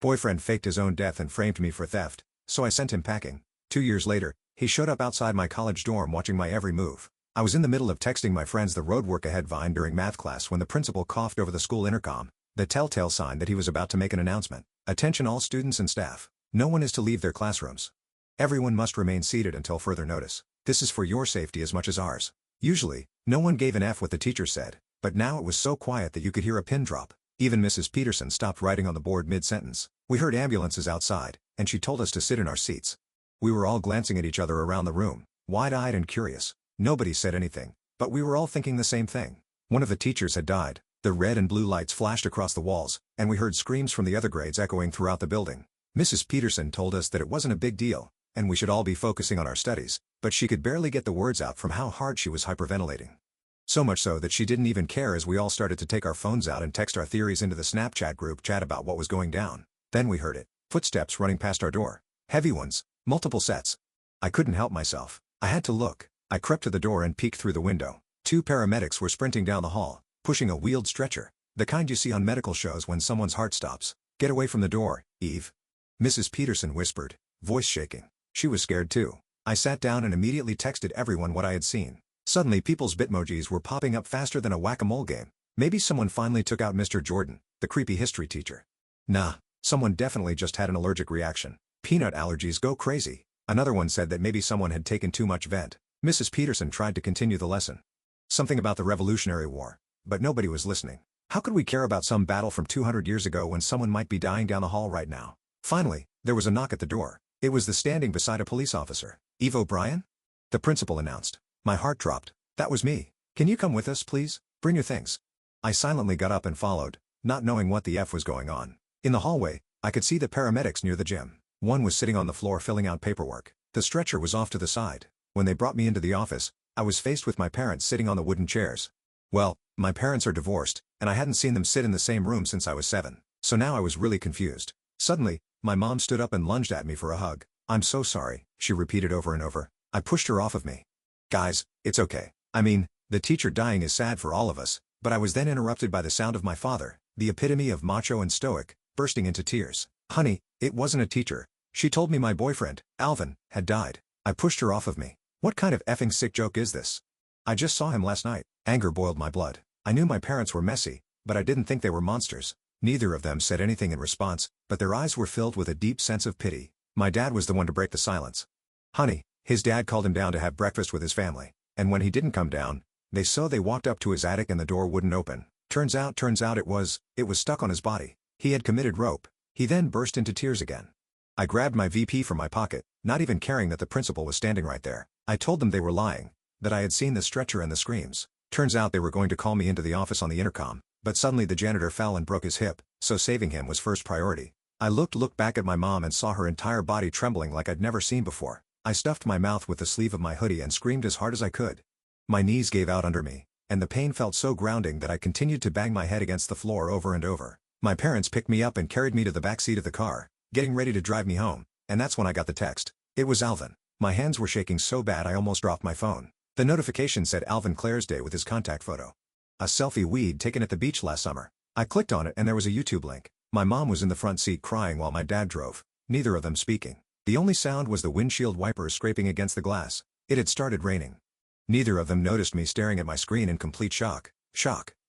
Boyfriend faked his own death and framed me for theft, so I sent him packing. 2 years later, he showed up outside my college dorm watching my every move. I was in the middle of texting my friends the roadwork ahead vine during math class when the principal coughed over the school intercom, the telltale sign that he was about to make an announcement. Attention all students and staff. No one is to leave their classrooms. Everyone must remain seated until further notice. This is for your safety as much as ours. Usually, no one gave an F what the teacher said, but now it was so quiet that you could hear a pin drop. Even Mrs. Peterson stopped writing on the board mid-sentence. We heard ambulances outside, and she told us to sit in our seats. We were all glancing at each other around the room, wide-eyed and curious. Nobody said anything, but we were all thinking the same thing. One of the teachers had died. The red and blue lights flashed across the walls, and we heard screams from the other grades echoing throughout the building. Mrs. Peterson told us that it wasn't a big deal, and we should all be focusing on our studies, but she could barely get the words out from how hard she was hyperventilating. So much so that she didn't even care as we all started to take our phones out and text our theories into the Snapchat group chat about what was going down. Then we heard it. Footsteps running past our door. Heavy ones. Multiple sets. I couldn't help myself. I had to look. I crept to the door and peeked through the window. 2 paramedics were sprinting down the hall, pushing a wheeled stretcher, the kind you see on medical shows when someone's heart stops. "Get away from the door, Eve," Mrs. Peterson whispered, voice shaking. She was scared too. I sat down and immediately texted everyone what I had seen. Suddenly people's bitmojis were popping up faster than a whack-a-mole game. Maybe someone finally took out Mr. Jordan, the creepy history teacher. Nah, someone definitely just had an allergic reaction. Peanut allergies go crazy. Another one said that maybe someone had taken too much vent. Mrs. Peterson tried to continue the lesson. Something about the Revolutionary War. But nobody was listening. How could we care about some battle from 200 years ago when someone might be dying down the hall right now? Finally, there was a knock at the door. It was the standing beside a police officer. "Eve O'Brien?" the principal announced. My heart dropped. That was me. "Can you come with us, please? Bring your things." I silently got up and followed, not knowing what the F was going on. In the hallway, I could see the paramedics near the gym. One was sitting on the floor filling out paperwork. The stretcher was off to the side. When they brought me into the office, I was faced with my parents sitting on the wooden chairs. Well, my parents are divorced, and I hadn't seen them sit in the same room since I was 7. So now I was really confused. Suddenly, my mom stood up and lunged at me for a hug. "I'm so sorry," she repeated over and over. I pushed her off of me. "Guys, it's okay. I mean, the teacher dying is sad for all of us," but I was then interrupted by the sound of my father, the epitome of macho and stoic, bursting into tears. "Honey, it wasn't a teacher. She told me my boyfriend, Alvin, had died." I pushed her off of me. "What kind of effing sick joke is this? I just saw him last night." Anger boiled my blood. I knew my parents were messy, but I didn't think they were monsters. Neither of them said anything in response, but their eyes were filled with a deep sense of pity. My dad was the one to break the silence. "Honey, his dad called him down to have breakfast with his family, and when he didn't come down, they walked up to his attic and the door wouldn't open. Turns out it was stuck on his body. He had committed rope." He then burst into tears again. I grabbed my VP from my pocket, not even caring that the principal was standing right there. I told them they were lying, that I had seen the stretcher and the screams. Turns out they were going to call me into the office on the intercom, but suddenly the janitor fell and broke his hip, so saving him was first priority. I looked back at my mom and saw her entire body trembling like I'd never seen before. I stuffed my mouth with the sleeve of my hoodie and screamed as hard as I could. My knees gave out under me, and the pain felt so grounding that I continued to bang my head against the floor over and over. My parents picked me up and carried me to the back seat of the car, getting ready to drive me home, and that's when I got the text. It was Alvin. My hands were shaking so bad I almost dropped my phone. The notification said Alvin Claresday with his contact photo. A selfie we'd taken at the beach last summer. I clicked on it and there was a YouTube link. My mom was in the front seat crying while my dad drove, neither of them speaking. The only sound was the windshield wipers scraping against the glass. It had started raining. Neither of them noticed me staring at my screen in complete shock.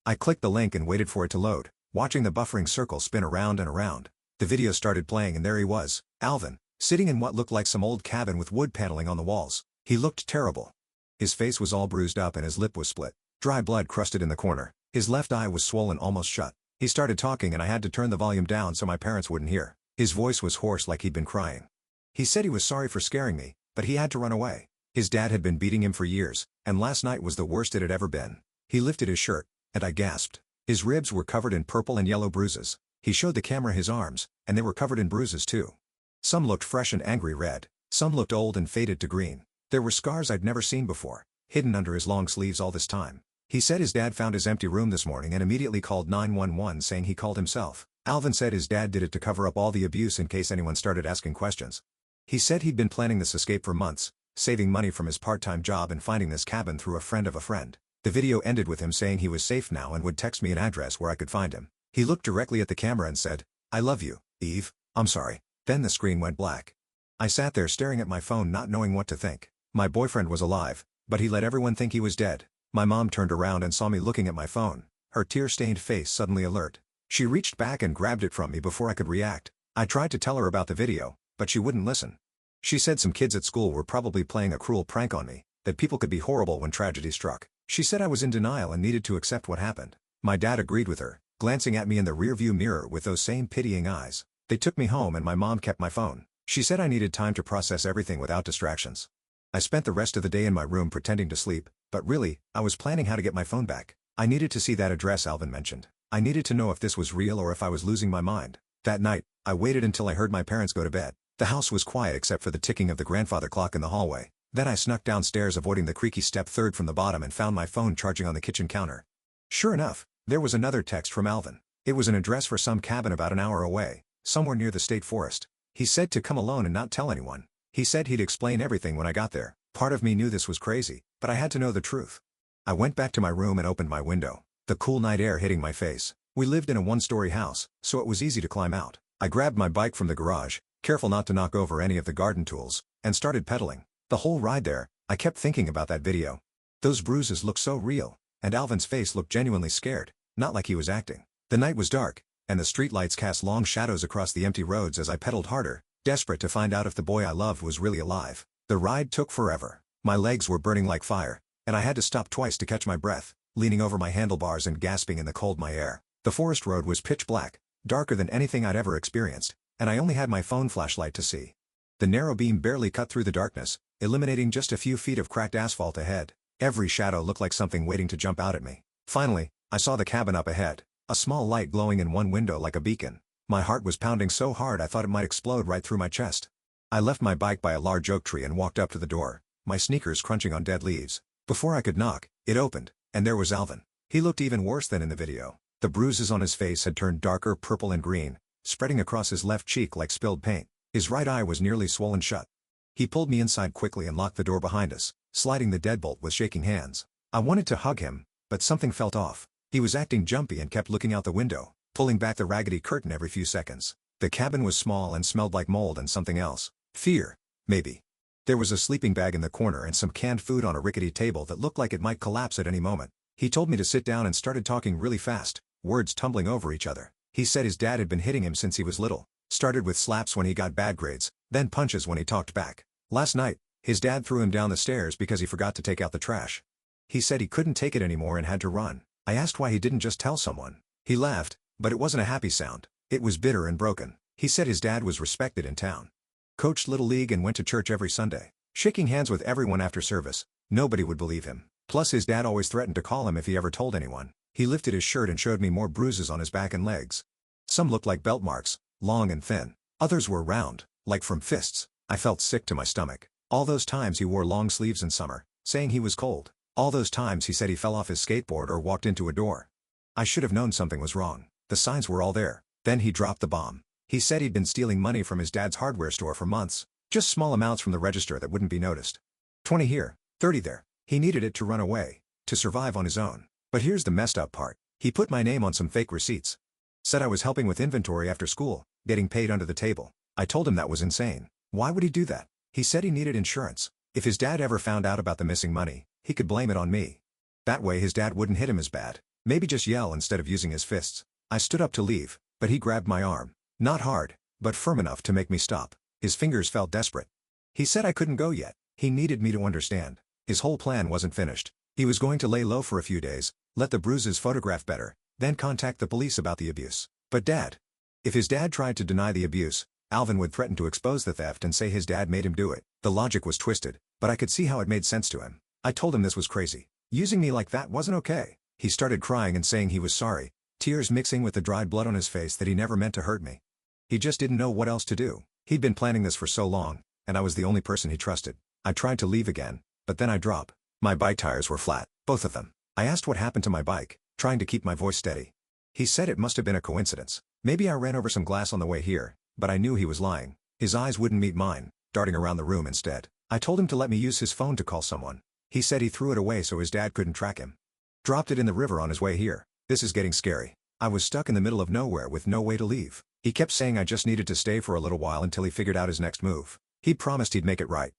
I clicked the link and waited for it to load, watching the buffering circle spin around and around. The video started playing and there he was, Alvin, sitting in what looked like some old cabin with wood paneling on the walls. He looked terrible. His face was all bruised up and his lip was split. Dry blood crusted in the corner. His left eye was swollen almost shut. He started talking and I had to turn the volume down so my parents wouldn't hear. His voice was hoarse like he'd been crying. He said he was sorry for scaring me, but he had to run away. His dad had been beating him for years, and last night was the worst it had ever been. He lifted his shirt, and I gasped. His ribs were covered in purple and yellow bruises. He showed the camera his arms, and they were covered in bruises too. Some looked fresh and angry red, some looked old and faded to green. There were scars I'd never seen before, hidden under his long sleeves all this time. He said his dad found his empty room this morning and immediately called 911 saying he called himself. Alvin said his dad did it to cover up all the abuse in case anyone started asking questions. He said he'd been planning this escape for months, saving money from his part-time job and finding this cabin through a friend of a friend. The video ended with him saying he was safe now and would text me an address where I could find him. He looked directly at the camera and said, "I love you, Eve." I'm sorry. Then the screen went black. I sat there staring at my phone not knowing what to think. My boyfriend was alive, but he let everyone think he was dead. My mom turned around and saw me looking at my phone, her tear-stained face suddenly alert. She reached back and grabbed it from me before I could react. I tried to tell her about the video, but she wouldn't listen. She said some kids at school were probably playing a cruel prank on me, that people could be horrible when tragedy struck. She said I was in denial and needed to accept what happened. My dad agreed with her, glancing at me in the rearview mirror with those same pitying eyes. They took me home and my mom kept my phone. She said I needed time to process everything without distractions. I spent the rest of the day in my room pretending to sleep, but really, I was planning how to get my phone back. I needed to see that address Alvin mentioned. I needed to know if this was real or if I was losing my mind. That night, I waited until I heard my parents go to bed. The house was quiet except for the ticking of the grandfather clock in the hallway. Then I snuck downstairs avoiding the creaky step third from the bottom and found my phone charging on the kitchen counter. Sure enough, there was another text from Alvin. It was an address for some cabin about an hour away, somewhere near the state forest. He said to come alone and not tell anyone. He said he'd explain everything when I got there. Part of me knew this was crazy, but I had to know the truth. I went back to my room and opened my window, the cool night air hitting my face. We lived in a one-story house, so it was easy to climb out. I grabbed my bike from the garage, careful not to knock over any of the garden tools, and started pedaling. The whole ride there, I kept thinking about that video. Those bruises looked so real, and Alvin's face looked genuinely scared, not like he was acting. The night was dark, and the streetlights cast long shadows across the empty roads as I pedaled harder, desperate to find out if the boy I loved was really alive. The ride took forever. My legs were burning like fire, and I had to stop twice to catch my breath, leaning over my handlebars and gasping in the cold my air. The forest road was pitch black, darker than anything I'd ever experienced, and I only had my phone flashlight to see. The narrow beam barely cut through the darkness, eliminating just a few feet of cracked asphalt ahead. Every shadow looked like something waiting to jump out at me. Finally, I saw the cabin up ahead, a small light glowing in one window like a beacon. My heart was pounding so hard I thought it might explode right through my chest. I left my bike by a large oak tree and walked up to the door, my sneakers crunching on dead leaves. Before I could knock, it opened, and there was Alvin. He looked even worse than in the video. The bruises on his face had turned darker purple and green, spreading across his left cheek like spilled paint. His right eye was nearly swollen shut. He pulled me inside quickly and locked the door behind us, sliding the deadbolt with shaking hands. I wanted to hug him, but something felt off. He was acting jumpy and kept looking out the window, pulling back the raggedy curtain every few seconds. The cabin was small and smelled like mold and something else. Fear, maybe. There was a sleeping bag in the corner and some canned food on a rickety table that looked like it might collapse at any moment. He told me to sit down and started talking really fast, words tumbling over each other. He said his dad had been hitting him since he was little. Started with slaps when he got bad grades, then punches when he talked back. Last night, his dad threw him down the stairs because he forgot to take out the trash. He said he couldn't take it anymore and had to run. I asked why he didn't just tell someone. He laughed, but it wasn't a happy sound. It was bitter and broken. He said his dad was respected in town. Coached Little League and went to church every Sunday. Shaking hands with everyone after service. Nobody would believe him. Plus his dad always threatened to call him if he ever told anyone. He lifted his shirt and showed me more bruises on his back and legs. Some looked like belt marks, long and thin. Others were round, like from fists. I felt sick to my stomach. All those times he wore long sleeves in summer, saying he was cold. All those times he said he fell off his skateboard or walked into a door. I should have known something was wrong. The signs were all there. Then he dropped the bomb. He said he'd been stealing money from his dad's hardware store for months. Just small amounts from the register that wouldn't be noticed. 20 here, 30 there. He needed it to run away, to survive on his own. But here's the messed up part. He put my name on some fake receipts. Said I was helping with inventory after school, getting paid under the table. I told him that was insane. Why would he do that? He said he needed insurance. If his dad ever found out about the missing money, he could blame it on me. That way his dad wouldn't hit him as bad. Maybe just yell instead of using his fists. I stood up to leave, but he grabbed my arm. Not hard, but firm enough to make me stop. His fingers felt desperate. He said I couldn't go yet. He needed me to understand. His whole plan wasn't finished. He was going to lay low for a few days, let the bruises photograph better, then contact the police about the abuse. But if his dad tried to deny the abuse, Alvin would threaten to expose the theft and say his dad made him do it. The logic was twisted, but I could see how it made sense to him. I told him this was crazy. Using me like that wasn't okay. He started crying and saying he was sorry, tears mixing with the dried blood on his face that he never meant to hurt me. He just didn't know what else to do. He'd been planning this for so long, and I was the only person he trusted. I tried to leave again, but then I dropped. My bike tires were flat, both of them. I asked what happened to my bike, trying to keep my voice steady. He said it must have been a coincidence. Maybe I ran over some glass on the way here, but I knew he was lying. His eyes wouldn't meet mine, darting around the room instead. I told him to let me use his phone to call someone. He said he threw it away so his dad couldn't track him. Dropped it in the river on his way here. This is getting scary. I was stuck in the middle of nowhere with no way to leave. He kept saying I just needed to stay for a little while until he figured out his next move. He promised he'd make it right.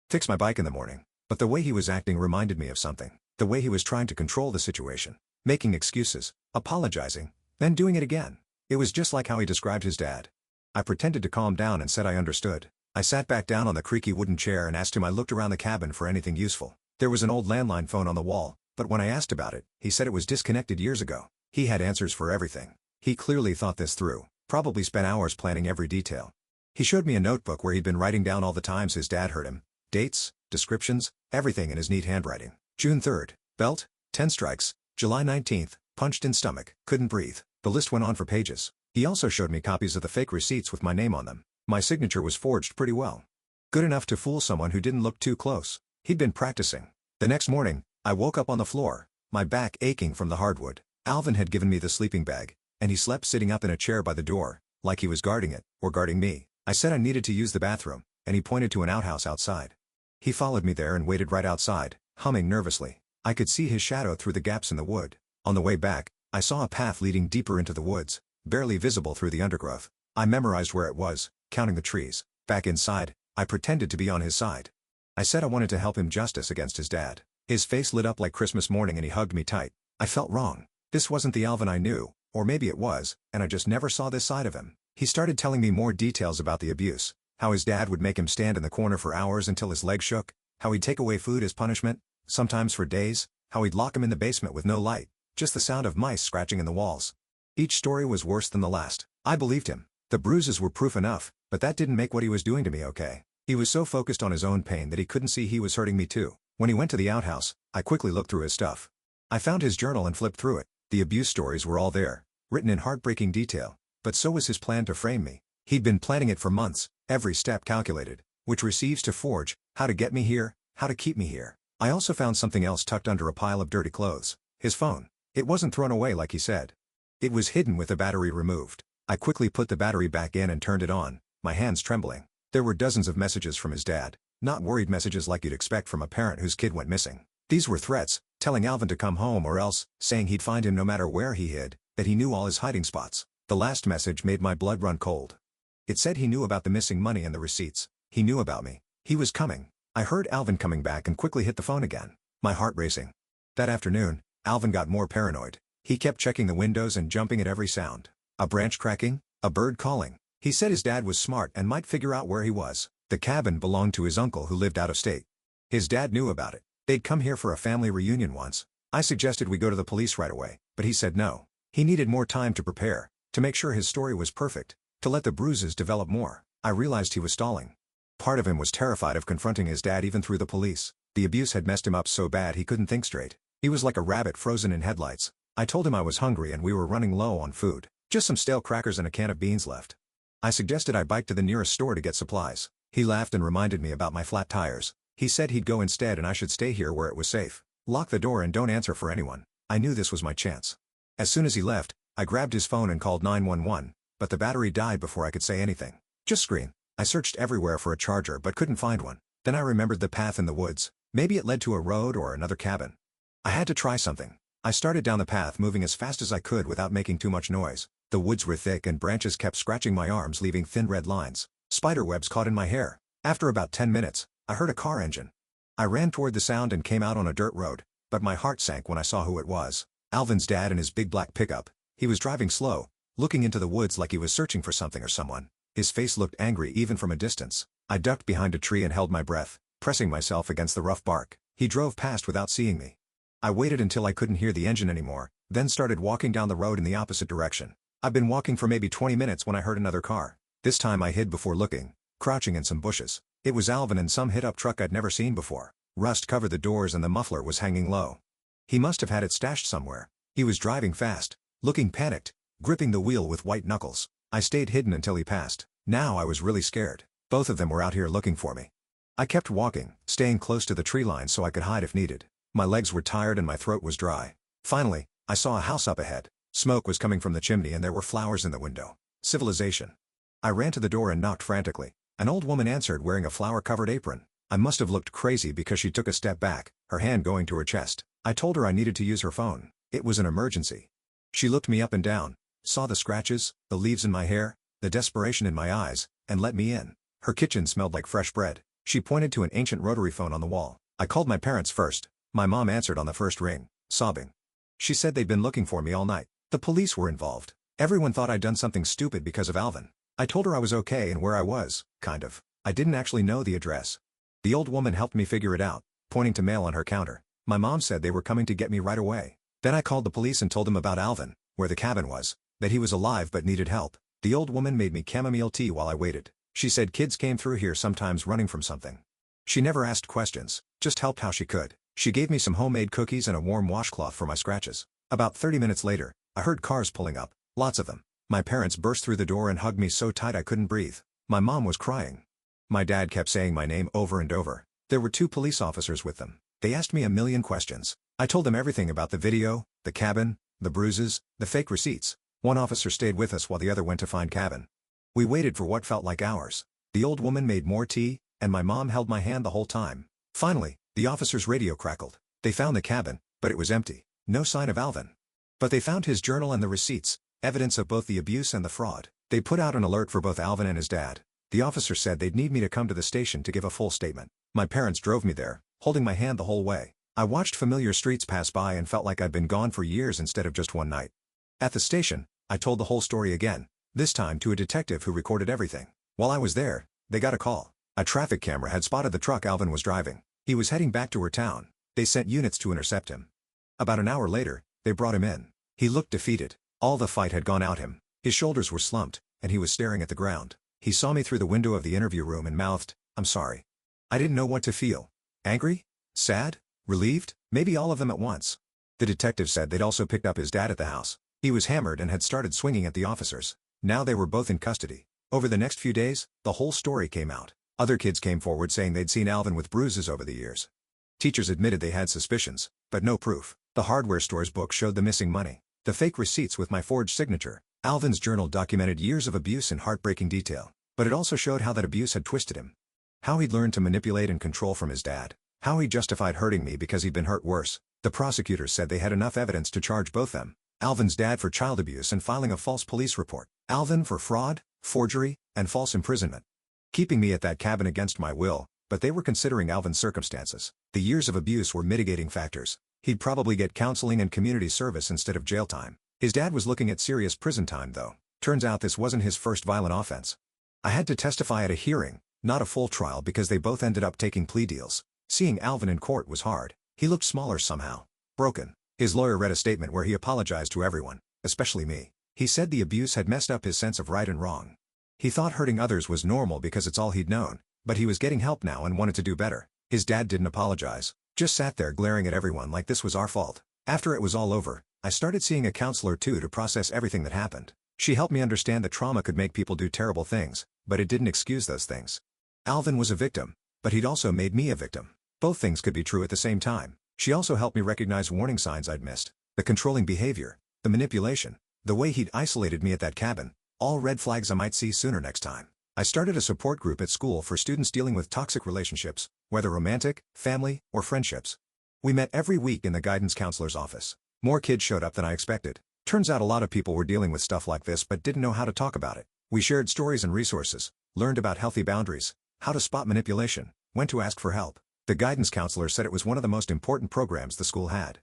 Fix my bike in the morning. But the way he was acting reminded me of something. The way he was trying to control the situation. Making excuses, apologizing, then doing it again. It was just like how he described his dad. I pretended to calm down and said I understood. I sat back down on the creaky wooden chair and asked him I looked around the cabin for anything useful. There was an old landline phone on the wall, but when I asked about it, he said it was disconnected years ago. He had answers for everything. He clearly thought this through, probably spent hours planning every detail. He showed me a notebook where he'd been writing down all the times his dad hurt him, dates, descriptions, everything in his neat handwriting. June 3rd, belt, 10 strikes, July 19th, punched in stomach, couldn't breathe. The list went on for pages. He also showed me copies of the fake receipts with my name on them. My signature was forged pretty well. Good enough to fool someone who didn't look too close. He'd been practicing. The next morning, I woke up on the floor, my back aching from the hardwood. Alvin had given me the sleeping bag, and he slept sitting up in a chair by the door, like he was guarding it, or guarding me. I said I needed to use the bathroom, and he pointed to an outhouse outside. He followed me there and waited right outside, humming nervously. I could see his shadow through the gaps in the wood. On the way back, I saw a path leading deeper into the woods, barely visible through the undergrowth. I memorized where it was, counting the trees. Back inside, I pretended to be on his side. I said I wanted to help him justice against his dad. His face lit up like Christmas morning and he hugged me tight. I felt wrong. This wasn't the Alvin I knew, or maybe it was, and I just never saw this side of him. He started telling me more details about the abuse, how his dad would make him stand in the corner for hours until his legs shook, how he'd take away food as punishment, sometimes for days, how he'd lock him in the basement with no light, just the sound of mice scratching in the walls. Each story was worse than the last. I believed him. The bruises were proof enough, but that didn't make what he was doing to me okay. He was so focused on his own pain that he couldn't see he was hurting me too. When he went to the outhouse, I quickly looked through his stuff. I found his journal and flipped through it. The abuse stories were all there, written in heartbreaking detail, but so was his plan to frame me. He'd been planning it for months, every step calculated, which receives to forge, how to get me here, how to keep me here. I also found something else tucked under a pile of dirty clothes. His phone. It wasn't thrown away like he said. It was hidden with the battery removed. I quickly put the battery back in and turned it on, my hands trembling. There were dozens of messages from his dad, not worried messages like you'd expect from a parent whose kid went missing. These were threats, telling Alvin to come home or else, saying he'd find him no matter where he hid, that he knew all his hiding spots. The last message made my blood run cold. It said he knew about the missing money and the receipts. He knew about me. He was coming. I heard Alvin coming back and quickly hit the phone again, my heart racing. That afternoon, Alvin got more paranoid. He kept checking the windows and jumping at every sound. A branch cracking, a bird calling. He said his dad was smart and might figure out where he was. The cabin belonged to his uncle who lived out of state. His dad knew about it. They'd come here for a family reunion once. I suggested we go to the police right away, but he said no. He needed more time to prepare, to make sure his story was perfect, to let the bruises develop more. I realized he was stalling. Part of him was terrified of confronting his dad even through the police. The abuse had messed him up so bad he couldn't think straight. He was like a rabbit frozen in headlights. I told him I was hungry and we were running low on food. Just some stale crackers and a can of beans left. I suggested I bike to the nearest store to get supplies. He laughed and reminded me about my flat tires. He said he'd go instead and I should stay here where it was safe. Lock the door and don't answer for anyone. I knew this was my chance. As soon as he left, I grabbed his phone and called 911, but the battery died before I could say anything. Just scream. I searched everywhere for a charger but couldn't find one. Then I remembered the path in the woods. Maybe it led to a road or another cabin. I had to try something. I started down the path moving as fast as I could without making too much noise. The woods were thick and branches kept scratching my arms leaving thin red lines. Spiderwebs caught in my hair. After about 10 minutes, I heard a car engine. I ran toward the sound and came out on a dirt road, but my heart sank when I saw who it was. Alvin's dad in his big black pickup. He was driving slow, looking into the woods like he was searching for something or someone. His face looked angry even from a distance. I ducked behind a tree and held my breath, pressing myself against the rough bark. He drove past without seeing me. I waited until I couldn't hear the engine anymore, then started walking down the road in the opposite direction. I'd been walking for maybe 20 minutes when I heard another car. This time I hid before looking, crouching in some bushes. It was Alvin in some hit-up truck I'd never seen before. Rust covered the doors and the muffler was hanging low. He must have had it stashed somewhere. He was driving fast, looking panicked, gripping the wheel with white knuckles. I stayed hidden until he passed. Now I was really scared. Both of them were out here looking for me. I kept walking, staying close to the tree line so I could hide if needed. My legs were tired and my throat was dry. Finally, I saw a house up ahead. Smoke was coming from the chimney and there were flowers in the window. Civilization. I ran to the door and knocked frantically. An old woman answered wearing a flower-covered apron. I must have looked crazy because she took a step back, her hand going to her chest. I told her I needed to use her phone. It was an emergency. She looked me up and down, saw the scratches, the leaves in my hair, the desperation in my eyes, and let me in. Her kitchen smelled like fresh bread. She pointed to an ancient rotary phone on the wall. I called my parents first. My mom answered on the first ring, sobbing. She said they'd been looking for me all night. The police were involved. Everyone thought I'd done something stupid because of Alvin. I told her I was okay and where I was, kind of. I didn't actually know the address. The old woman helped me figure it out, pointing to mail on her counter. My mom said they were coming to get me right away. Then I called the police and told them about Alvin, where the cabin was, that he was alive but needed help. The old woman made me chamomile tea while I waited. She said kids came through here sometimes running from something. She never asked questions, just helped how she could. She gave me some homemade cookies and a warm washcloth for my scratches. About 30 minutes later, I heard cars pulling up, lots of them. My parents burst through the door and hugged me so tight I couldn't breathe. My mom was crying. My dad kept saying my name over and over. There were 2 police officers with them. They asked me a million questions. I told them everything about the video, the cabin, the bruises, the fake receipts. One officer stayed with us while the other went to find cabin. We waited for what felt like hours. The old woman made more tea, and my mom held my hand the whole time. Finally, the officer's radio crackled. They found the cabin, but it was empty. No sign of Alvin. But they found his journal and the receipts, evidence of both the abuse and the fraud. They put out an alert for both Alvin and his dad. The officer said they'd need me to come to the station to give a full statement. My parents drove me there, holding my hand the whole way. I watched familiar streets pass by and felt like I'd been gone for years instead of just one night. At the station, I told the whole story again, this time to a detective who recorded everything. While I was there, they got a call. A traffic camera had spotted the truck Alvin was driving. He was heading back to her town. They sent units to intercept him. About an hour later, they brought him in. He looked defeated. All the fight had gone out him. His shoulders were slumped, and he was staring at the ground. He saw me through the window of the interview room and mouthed, "I'm sorry." I didn't know what to feel. Angry? Sad? Relieved? Maybe all of them at once. The detective said they'd also picked up his dad at the house. He was hammered and had started swinging at the officers. Now they were both in custody. Over the next few days, the whole story came out. Other kids came forward saying they'd seen Alvin with bruises over the years. Teachers admitted they had suspicions, but no proof. The hardware store's book showed the missing money. The fake receipts with my forged signature. Alvin's journal documented years of abuse in heartbreaking detail, but it also showed how that abuse had twisted him. How he'd learned to manipulate and control from his dad. How he justified hurting me because he'd been hurt worse. The prosecutors said they had enough evidence to charge both them. Alvin's dad for child abuse and filing a false police report. Alvin for fraud, forgery, and false imprisonment. Keeping me at that cabin against my will, but they were considering Alvin's circumstances. The years of abuse were mitigating factors. He'd probably get counseling and community service instead of jail time. His dad was looking at serious prison time though. Turns out this wasn't his first violent offense. I had to testify at a hearing, not a full trial because they both ended up taking plea deals. Seeing Alvin in court was hard. He looked smaller somehow. Broken. His lawyer read a statement where he apologized to everyone, especially me. He said the abuse had messed up his sense of right and wrong. He thought hurting others was normal because it's all he'd known, but he was getting help now and wanted to do better. His dad didn't apologize, just sat there glaring at everyone like this was our fault. After it was all over, I started seeing a counselor too to process everything that happened. She helped me understand that trauma could make people do terrible things, but it didn't excuse those things. Alvin was a victim, but he'd also made me a victim. Both things could be true at the same time. She also helped me recognize warning signs I'd missed. The controlling behavior, the manipulation, the way he'd isolated me at that cabin, all red flags I might see sooner next time. I started a support group at school for students dealing with toxic relationships, whether romantic, family, or friendships. We met every week in the guidance counselor's office. More kids showed up than I expected. Turns out a lot of people were dealing with stuff like this but didn't know how to talk about it. We shared stories and resources, learned about healthy boundaries, how to spot manipulation, when to ask for help. The guidance counselor said it was one of the most important programs the school had.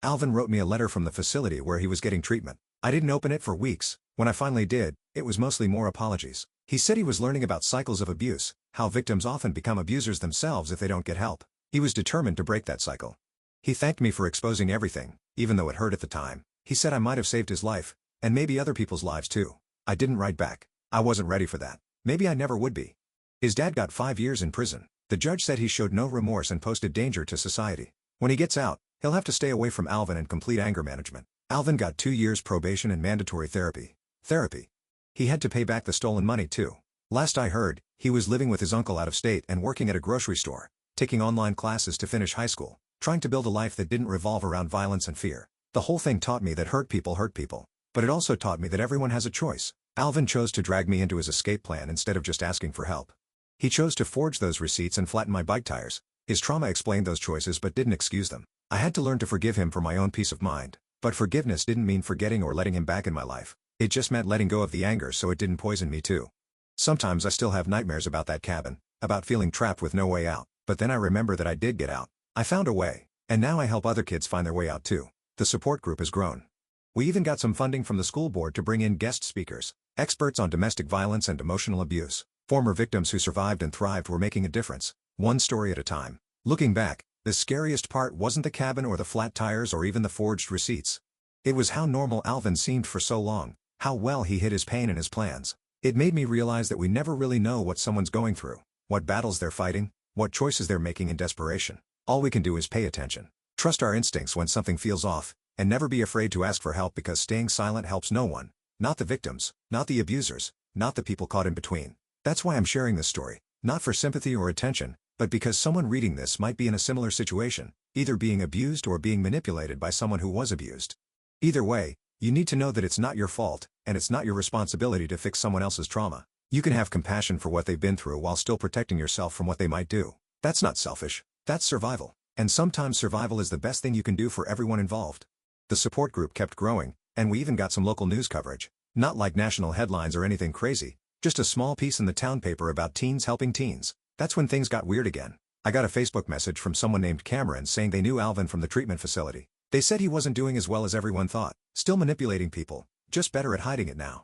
Alvin wrote me a letter from the facility where he was getting treatment. I didn't open it for weeks. When I finally did, it was mostly more apologies. He said he was learning about cycles of abuse, how victims often become abusers themselves if they don't get help. He was determined to break that cycle. He thanked me for exposing everything, even though it hurt at the time. He said I might have saved his life, and maybe other people's lives too. I didn't write back. I wasn't ready for that. Maybe I never would be. His dad got 5 years in prison. The judge said he showed no remorse and posed a danger to society. When he gets out, he'll have to stay away from Alvin and complete anger management. Alvin got 2 years probation and mandatory therapy. He had to pay back the stolen money too. Last I heard, he was living with his uncle out of state and working at a grocery store, taking online classes to finish high school, trying to build a life that didn't revolve around violence and fear. The whole thing taught me that hurt people, but it also taught me that everyone has a choice. Alvin chose to drag me into his escape plan instead of just asking for help. He chose to forge those receipts and flatten my bike tires. His trauma explained those choices but didn't excuse them. I had to learn to forgive him for my own peace of mind. But forgiveness didn't mean forgetting or letting him back in my life. It just meant letting go of the anger so it didn't poison me too. Sometimes I still have nightmares about that cabin, about feeling trapped with no way out, but then I remember that I did get out. I found a way, and now I help other kids find their way out too. The support group has grown. We even got some funding from the school board to bring in guest speakers, experts on domestic violence and emotional abuse. Former victims who survived and thrived were making a difference, one story at a time. Looking back, the scariest part wasn't the cabin or the flat tires or even the forged receipts. It was how normal Alvin seemed for so long, how well he hid his pain and his plans. It made me realize that we never really know what someone's going through, what battles they're fighting, what choices they're making in desperation. All we can do is pay attention. Trust our instincts when something feels off, and never be afraid to ask for help because staying silent helps no one. Not the victims, not the abusers, not the people caught in between. That's why I'm sharing this story, not for sympathy or attention, but because someone reading this might be in a similar situation, either being abused or being manipulated by someone who was abused. Either way, you need to know that it's not your fault, and it's not your responsibility to fix someone else's trauma. You can have compassion for what they've been through while still protecting yourself from what they might do. That's not selfish, that's survival. And sometimes survival is the best thing you can do for everyone involved. The support group kept growing, and we even got some local news coverage. Not like national headlines or anything crazy, just a small piece in the town paper about teens helping teens. That's when things got weird again. I got a Facebook message from someone named Cameron saying they knew Alvin from the treatment facility. They said he wasn't doing as well as everyone thought, still manipulating people, just better at hiding it now.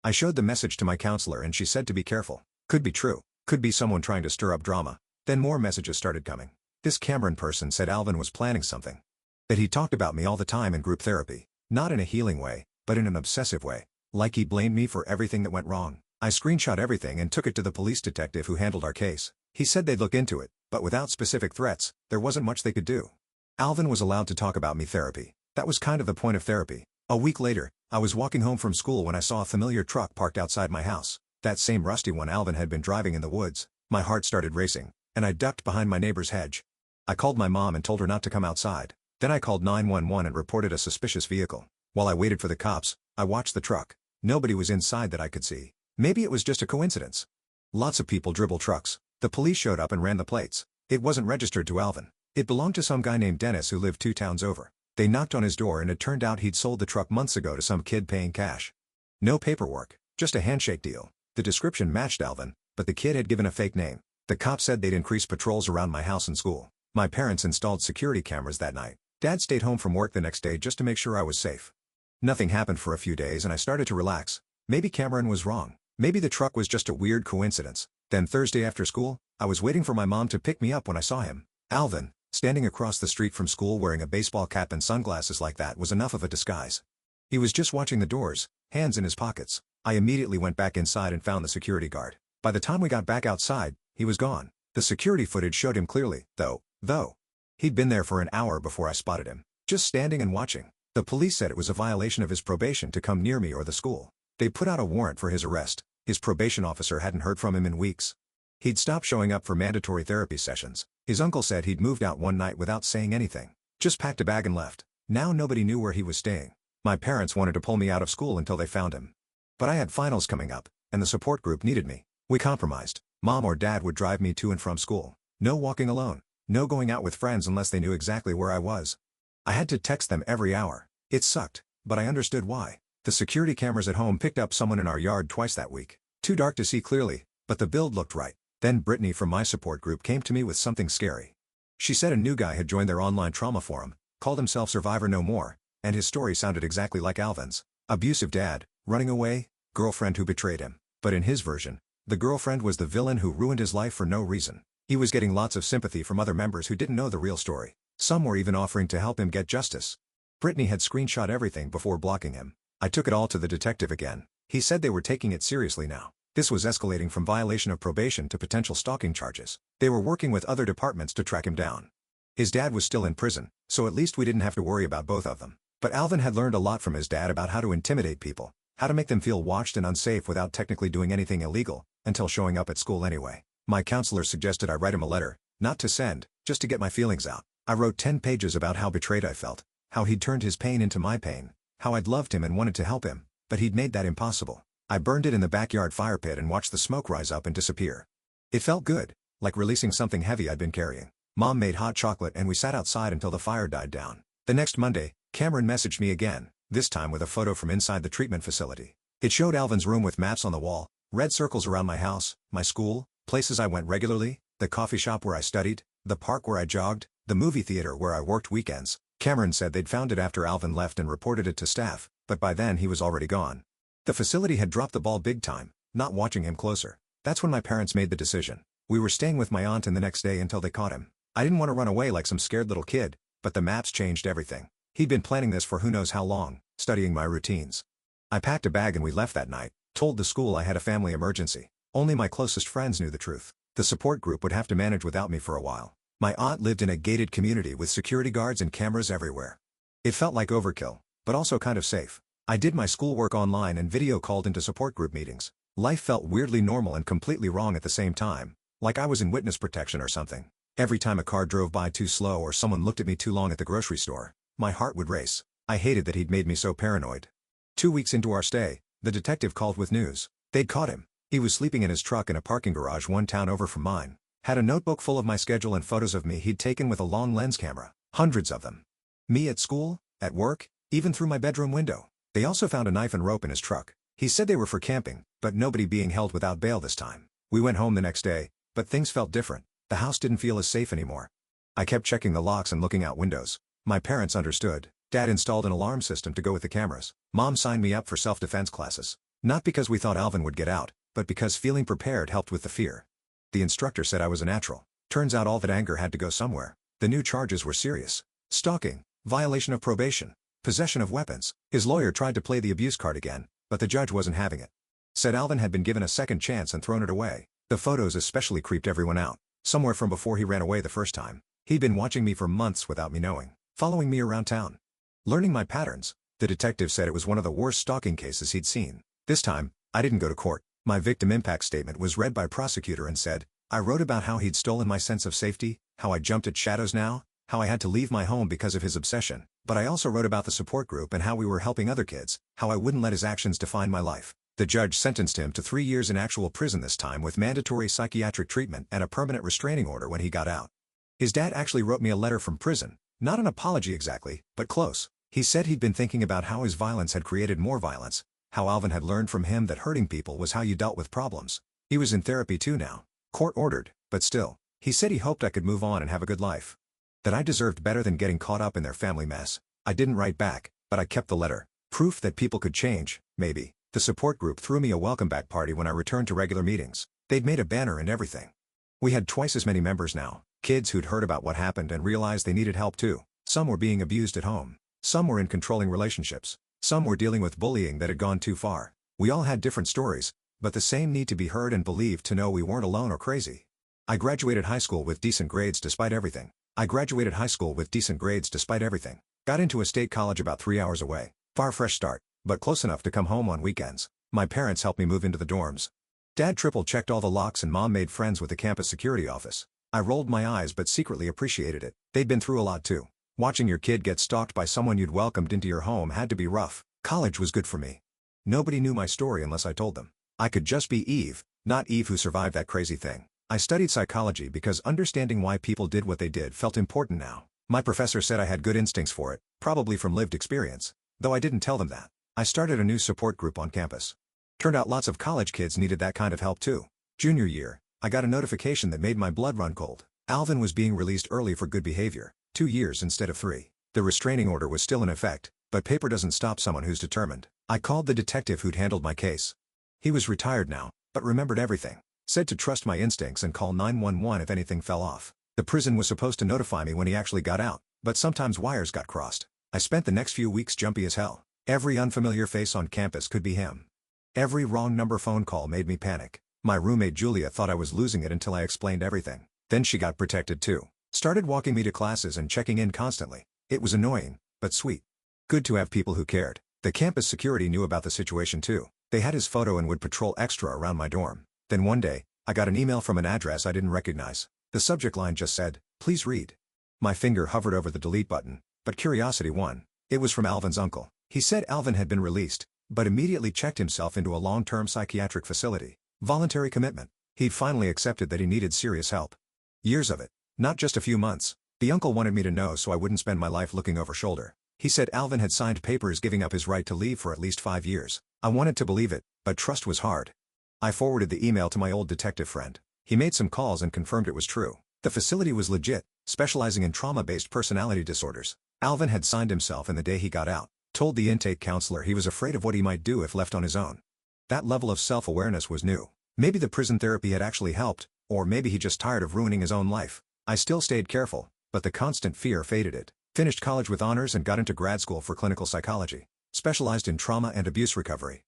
I showed the message to my counselor and she said to be careful. Could be true, could be someone trying to stir up drama. Then more messages started coming. This Cameron person said Alvin was planning something. That he talked about me all the time in group therapy, not in a healing way, but in an obsessive way. Like he blamed me for everything that went wrong. I screenshot everything and took it to the police detective who handled our case. He said they'd look into it, but without specific threats, there wasn't much they could do. Alvin was allowed to talk about me therapy. That was kind of the point of therapy. A week later, I was walking home from school when I saw a familiar truck parked outside my house. That same rusty one Alvin had been driving in the woods. My heart started racing, and I ducked behind my neighbor's hedge. I called my mom and told her not to come outside. Then I called 911 and reported a suspicious vehicle. While I waited for the cops, I watched the truck. Nobody was inside that I could see. Maybe it was just a coincidence. Lots of people dribble trucks. The police showed up and ran the plates. It wasn't registered to Alvin. It belonged to some guy named Dennis who lived 2 towns over. They knocked on his door and it turned out he'd sold the truck months ago to some kid paying cash. No paperwork, just a handshake deal. The description matched Alvin, but the kid had given a fake name. The cops said they'd increase patrols around my house and school. My parents installed security cameras that night. Dad stayed home from work the next day just to make sure I was safe. Nothing happened for a few days and I started to relax. Maybe Cameron was wrong. Maybe the truck was just a weird coincidence. Then Thursday after school, I was waiting for my mom to pick me up when I saw him. Alvin, standing across the street from school wearing a baseball cap and sunglasses like that was enough of a disguise. He was just watching the doors, hands in his pockets. I immediately went back inside and found the security guard. By the time we got back outside, he was gone. The security footage showed him clearly, though. He'd been there for an hour before I spotted him, just standing and watching. The police said it was a violation of his probation to come near me or the school. They put out a warrant for his arrest. His probation officer hadn't heard from him in weeks. He'd stopped showing up for mandatory therapy sessions. His uncle said he'd moved out one night without saying anything. Just packed a bag and left. Now nobody knew where he was staying. My parents wanted to pull me out of school until they found him. But I had finals coming up, and the support group needed me. We compromised. Mom or Dad would drive me to and from school. No walking alone. No going out with friends unless they knew exactly where I was. I had to text them every hour. It sucked, but I understood why. The security cameras at home picked up someone in our yard twice that week. Too dark to see clearly, but the build looked right. Then Brittany from my support group came to me with something scary. She said a new guy had joined their online trauma forum, called himself Survivor No More, and his story sounded exactly like Alvin's. Abusive dad, running away, girlfriend who betrayed him. But in his version, the girlfriend was the villain who ruined his life for no reason. He was getting lots of sympathy from other members who didn't know the real story. Some were even offering to help him get justice. Brittany had screenshot everything before blocking him. I took it all to the detective again. He said they were taking it seriously now. This was escalating from violation of probation to potential stalking charges. They were working with other departments to track him down. His dad was still in prison, so at least we didn't have to worry about both of them. But Alvin had learned a lot from his dad about how to intimidate people, how to make them feel watched and unsafe without technically doing anything illegal, until showing up at school anyway. My counselor suggested I write him a letter, not to send, just to get my feelings out. I wrote 10 pages about how betrayed I felt, how he'd turned his pain into my pain, how I'd loved him and wanted to help him, but he'd made that impossible. I burned it in the backyard fire pit and watched the smoke rise up and disappear. It felt good, like releasing something heavy I'd been carrying. Mom made hot chocolate and we sat outside until the fire died down. The next Monday, Cameron messaged me again, this time with a photo from inside the treatment facility. It showed Alvin's room with maps on the wall, red circles around my house, my school, places I went regularly, the coffee shop where I studied, the park where I jogged, the movie theater where I worked weekends. Cameron said they'd found it after Alvin left and reported it to staff, but by then he was already gone. The facility had dropped the ball big time, not watching him closer. That's when my parents made the decision. We were staying with my aunt and the next day until they caught him. I didn't want to run away like some scared little kid, but the maps changed everything. He'd been planning this for who knows how long, studying my routines. I packed a bag and we left that night, told the school I had a family emergency. Only my closest friends knew the truth. The support group would have to manage without me for a while. My aunt lived in a gated community with security guards and cameras everywhere. It felt like overkill, but also kind of safe. I did my schoolwork online and video called into support group meetings. Life felt weirdly normal and completely wrong at the same time, like I was in witness protection or something. Every time a car drove by too slow or someone looked at me too long at the grocery store, my heart would race. I hated that he'd made me so paranoid. 2 weeks into our stay, the detective called with news. They'd caught him. He was sleeping in his truck in a parking garage one town over from mine. Had a notebook full of my schedule and photos of me he'd taken with a long lens camera. Hundreds of them. Me at school, at work, even through my bedroom window. They also found a knife and rope in his truck. He said they were for camping, but nobody being held without bail this time. We went home the next day, but things felt different. The house didn't feel as safe anymore. I kept checking the locks and looking out windows. My parents understood. Dad installed an alarm system to go with the cameras. Mom signed me up for self-defense classes. Not because we thought Alvin would get out, but because feeling prepared helped with the fear. The instructor said I was a natural. Turns out all that anger had to go somewhere. The new charges were serious. Stalking, violation of probation, possession of weapons. His lawyer tried to play the abuse card again, but the judge wasn't having it. Said Alvin had been given a second chance and thrown it away. The photos especially creeped everyone out. Somewhere from before he ran away the first time. He'd been watching me for months without me knowing, following me around town. Learning my patterns, the detective said it was one of the worst stalking cases he'd seen. This time, I didn't go to court. My victim impact statement was read by prosecutor and said, I wrote about how he'd stolen my sense of safety, how I jumped at shadows now, how I had to leave my home because of his obsession, but I also wrote about the support group and how we were helping other kids, how I wouldn't let his actions define my life. The judge sentenced him to 3 years in actual prison this time with mandatory psychiatric treatment and a permanent restraining order when he got out. His dad actually wrote me a letter from prison, not an apology exactly, but close. He said he'd been thinking about how his violence had created more violence, how Alvin had learned from him that hurting people was how you dealt with problems. He was in therapy too now. Court ordered, but still. He said he hoped I could move on and have a good life. That I deserved better than getting caught up in their family mess. I didn't write back, but I kept the letter. Proof that people could change, maybe. The support group threw me a welcome back party when I returned to regular meetings. They'd made a banner and everything. We had twice as many members now. Kids who'd heard about what happened and realized they needed help too. Some were being abused at home. Some were in controlling relationships. Some were dealing with bullying that had gone too far. We all had different stories, but the same need to be heard and believed to know we weren't alone or crazy. I graduated high school with decent grades despite everything. Got into a state college about 3 hours away. Far fresh start, but close enough to come home on weekends. My parents helped me move into the dorms. Dad triple-checked all the locks and Mom made friends with the campus security office. I rolled my eyes but secretly appreciated it. They'd been through a lot too. Watching your kid get stalked by someone you'd welcomed into your home had to be rough. College was good for me. Nobody knew my story unless I told them. I could just be Eve, not Eve who survived that crazy thing. I studied psychology because understanding why people did what they did felt important now. My professor said I had good instincts for it, probably from lived experience. Though I didn't tell them that. I started a new support group on campus. Turned out lots of college kids needed that kind of help too. Junior year, I got a notification that made my blood run cold. Alvin was being released early for good behavior, 2 years instead of 3. The restraining order was still in effect, but paper doesn't stop someone who's determined. I called the detective who'd handled my case. He was retired now, but remembered everything. Said to trust my instincts and call 911 if anything fell off. The prison was supposed to notify me when he actually got out, but sometimes wires got crossed. I spent the next few weeks jumpy as hell. Every unfamiliar face on campus could be him. Every wrong number phone call made me panic. My roommate Julia thought I was losing it until I explained everything. Then she got protected too. Started walking me to classes and checking in constantly. It was annoying, but sweet. Good to have people who cared. The campus security knew about the situation too. They had his photo and would patrol extra around my dorm. Then one day, I got an email from an address I didn't recognize. The subject line just said, "Please read." My finger hovered over the delete button, but curiosity won. It was from Alvin's uncle. He said Alvin had been released, but immediately checked himself into a long-term psychiatric facility. Voluntary commitment. He'd finally accepted that he needed serious help. Years of it, not just a few months. The uncle wanted me to know so I wouldn't spend my life looking over shoulder. He said Alvin had signed papers giving up his right to leave for at least 5 years. I wanted to believe it, but trust was hard. I forwarded the email to my old detective friend. He made some calls and confirmed it was true. The facility was legit, specializing in trauma-based personality disorders. Alvin had signed himself in the day he got out, told the intake counselor he was afraid of what he might do if left on his own. That level of self-awareness was new. Maybe the prison therapy had actually helped, or maybe he just tired of ruining his own life. I still stayed careful, but the constant fear faded it. Finished college with honors and got into grad school for clinical psychology, specialized in trauma and abuse recovery.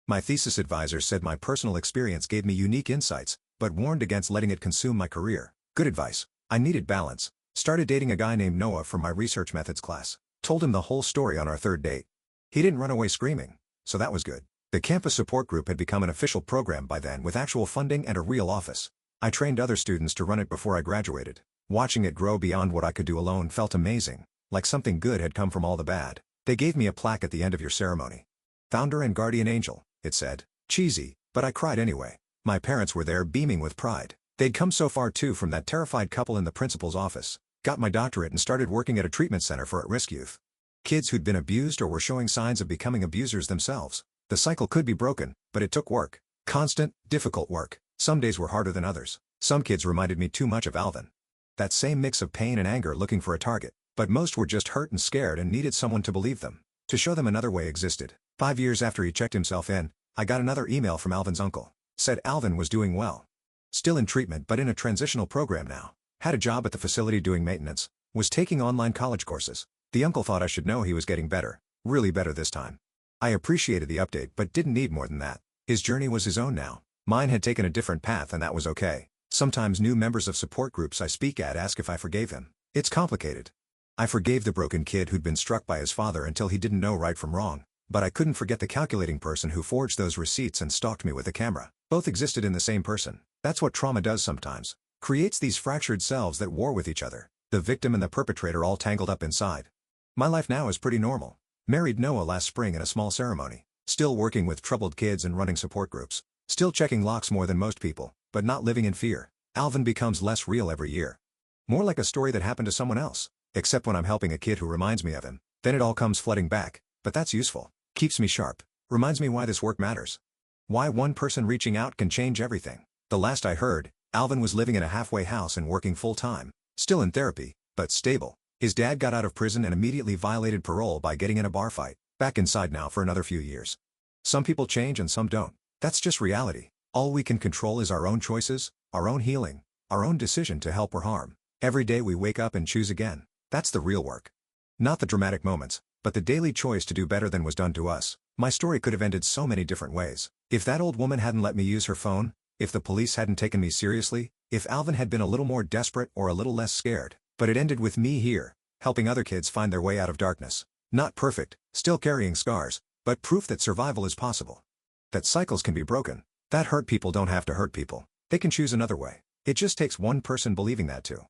My thesis advisor said my personal experience gave me unique insights, but warned against letting it consume my career. Good advice. I needed balance. Started dating a guy named Noah from my research methods class. Told him the whole story on our third date. He didn't run away screaming, so that was good. The campus support group had become an official program by then with actual funding and a real office. I trained other students to run it before I graduated. Watching it grow beyond what I could do alone felt amazing, like something good had come from all the bad. They gave me a plaque at the end of your ceremony. Founder and guardian angel, it said. Cheesy, but I cried anyway. My parents were there beaming with pride. They'd come so far too from that terrified couple in the principal's office. Got my doctorate and started working at a treatment center for at-risk youth. Kids who'd been abused or were showing signs of becoming abusers themselves. The cycle could be broken, but it took work. Constant, difficult work. Some days were harder than others. Some kids reminded me too much of Alvin. That same mix of pain and anger looking for a target. But most were just hurt and scared and needed someone to believe them. To show them another way existed. 5 years after he checked himself in, I got another email from Alvin's uncle. Said Alvin was doing well. Still in treatment but in a transitional program now. Had a job at the facility doing maintenance. Was taking online college courses. The uncle thought I should know he was getting better. Really better this time. I appreciated the update but didn't need more than that. His journey was his own now. Mine had taken a different path and that was okay. Sometimes new members of support groups I speak at ask if I forgave him. It's complicated. I forgave the broken kid who'd been struck by his father until he didn't know right from wrong. But I couldn't forget the calculating person who forged those receipts and stalked me with a camera. Both existed in the same person. That's what trauma does sometimes. Creates these fractured selves that war with each other. The victim and the perpetrator all tangled up inside. My life now is pretty normal. Married Noah last spring in a small ceremony. Still working with troubled kids and running support groups. Still checking locks more than most people, but not living in fear. Alvin becomes less real every year. More like a story that happened to someone else. Except when I'm helping a kid who reminds me of him. Then it all comes flooding back. But that's useful. Keeps me sharp. Reminds me why this work matters. Why one person reaching out can change everything. The last I heard, Alvin was living in a halfway house and working full-time. Still in therapy, but stable. His dad got out of prison and immediately violated parole by getting in a bar fight. Back inside now for another few years. Some people change and some don't. That's just reality. All we can control is our own choices, our own healing, our own decision to help or harm. Every day we wake up and choose again. That's the real work. Not the dramatic moments, but the daily choice to do better than was done to us. My story could have ended so many different ways. If that old woman hadn't let me use her phone, if the police hadn't taken me seriously, if Alvin had been a little more desperate or a little less scared. But it ended with me here, helping other kids find their way out of darkness. Not perfect, still carrying scars, but proof that survival is possible. That cycles can be broken. That hurt people don't have to hurt people. They can choose another way. It just takes one person believing that too.